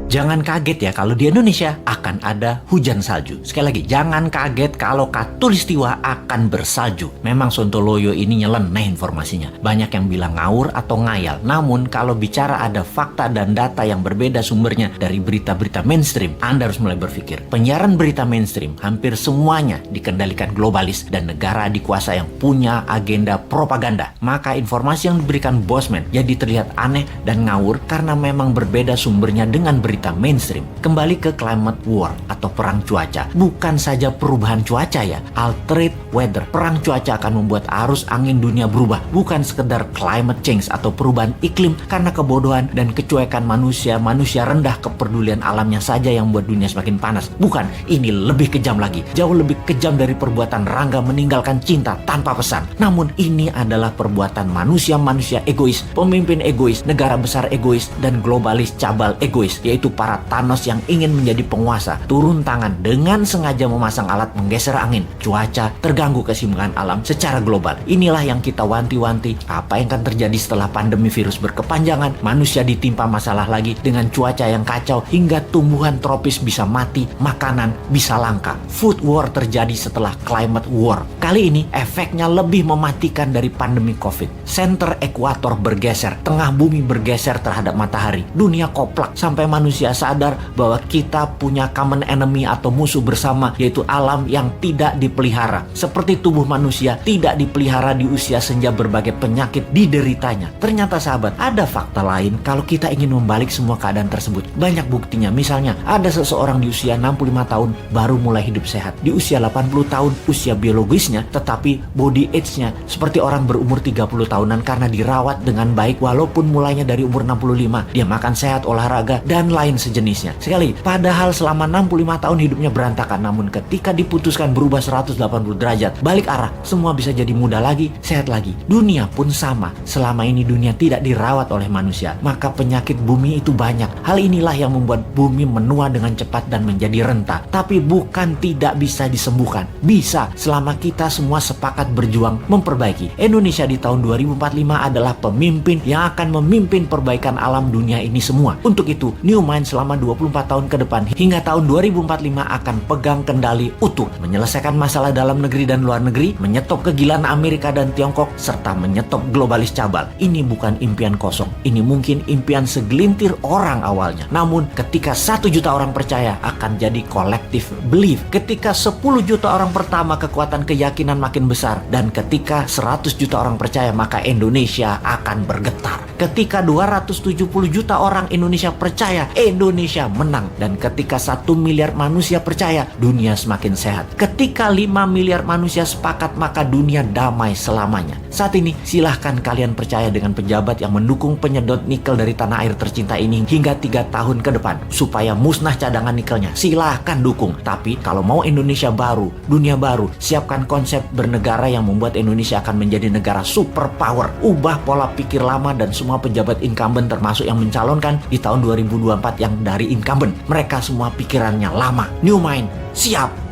Jangan kaget ya kalau di Indonesia akan ada hujan salju. Sekali lagi, jangan kaget kalau Katulistiwa akan bersalju. Memang Sontoloyo ini nyeleneh informasinya. Banyak yang bilang ngawur atau ngayal. Namun kalau bicara ada fakta dan data yang berbeda sumbernya dari berita-berita mainstream, Anda harus mulai berpikir. Penyiaran berita mainstream hampir semuanya dikendalikan globalis dan negara dikuasa yang punya agenda propaganda. Maka informasi yang diberikan Bosman jadi terlihat aneh dan ngawur karena memang berbeda sumbernya dengan berita mainstream. Kembali ke climate war atau perang cuaca. Bukan saja perubahan cuaca ya, altered weather. Perang cuaca akan membuat arus angin dunia berubah. Bukan sekedar climate change atau perubahan iklim karena kebodohan dan kecuekan manusia rendah kepedulian alamnya saja yang membuat dunia semakin panas. Bukan, ini lebih kejam lagi. Jauh lebih kejam dari perbuatan Rangga meninggalkan cinta tanpa pesan. Namun ini adalah perbuatan manusia egois, pemimpin egois, negara besar egois, dan globalis cabal egois, yaitu para Thanos yang ingin menjadi penguasa, turun tangan dengan sengaja memasang alat menggeser angin, cuaca, terganggu keseimbangan alam secara global. Inilah yang kita wanti-wanti apa yang akan terjadi setelah pandemi virus berkepanjangan, manusia ditimpa masalah lagi dengan cuaca yang kacau hingga tumbuhan tropis bisa mati, makanan bisa langka. Food war terjadi setelah climate war. Kali ini efeknya lebih mematikan dari pandemi COVID. Center ekuator bergeser, tengah bumi bergeser terhadap matahari. Dunia koplak sampai manusia sadar bahwa kita punya common enemy atau musuh bersama, yaitu alam yang tidak dipelihara. Seperti tubuh manusia tidak dipelihara di usia senja, berbagai penyakit dideritanya. Ternyata sahabat, ada fakta lain kalau kita ingin membalik semua keadaan tersebut. Banyak buktinya. Misalnya, ada seseorang di usia 65 tahun baru mulai hidup sehat. Di usia 80 tahun usia biologisnya, tetapi body age-nya seperti orang berumur 30 tahunan karena dirawat dengan baik walaupun mulainya dari umur 65. Dia makan sehat, olahraga, dan lain sejenisnya. Sekali, padahal selama 65 tahun hidupnya berantakan, namun ketika diputuskan berubah 180 derajat, balik arah, semua bisa jadi muda lagi, sehat lagi. Dunia pun sama. Selama ini dunia tidak dirawat oleh manusia, maka penyakit bumi itu banyak. Hal inilah yang membuat bumi menua dengan cepat dan menjadi renta. Tapi bukan tidak bisa disembuhkan. Bisa, selama kita semua sepakat berjuang memperbaiki. Indonesia di tahun 2045 adalah pemimpin yang akan memimpin perbaikan alam dunia ini semua. Untuk itu, New Mind selama 24 tahun ke depan hingga tahun 2045 akan pegang kendali utuh, menyelesaikan masalah dalam negeri dan luar negeri, menyetop kegilaan Amerika dan Tiongkok, serta menyetop globalis cabal. Ini bukan impian kosong. Ini mungkin impian segelintir orang awalnya. Namun ketika 1 juta orang percaya, akan jadi collective belief. Ketika 10 juta orang pertama, kekuatan keyakinan makin besar. Dan ketika 100 juta orang percaya, maka Indonesia akan bergetar. Ketika 270 juta orang Indonesia percaya, Indonesia menang. Dan ketika 1 miliar manusia percaya, dunia semakin sehat. Ketika 5 miliar manusia sepakat, maka dunia damai selamanya. Saat ini silahkan kalian percaya dengan pejabat yang mendukung penyedot nikel dari tanah air tercinta ini hingga 3 tahun ke depan supaya musnah cadangan nikelnya. Silahkan dukung. Tapi kalau mau Indonesia baru, dunia baru, siapkan konsep bernegara yang membuat Indonesia akan menjadi negara superpower. Ubah pola pikir lama dan semua pejabat incumbent termasuk yang mencalonkan di tahun 2024 yang dari incumbent. Mereka semua pikirannya lama. New Mind, siap!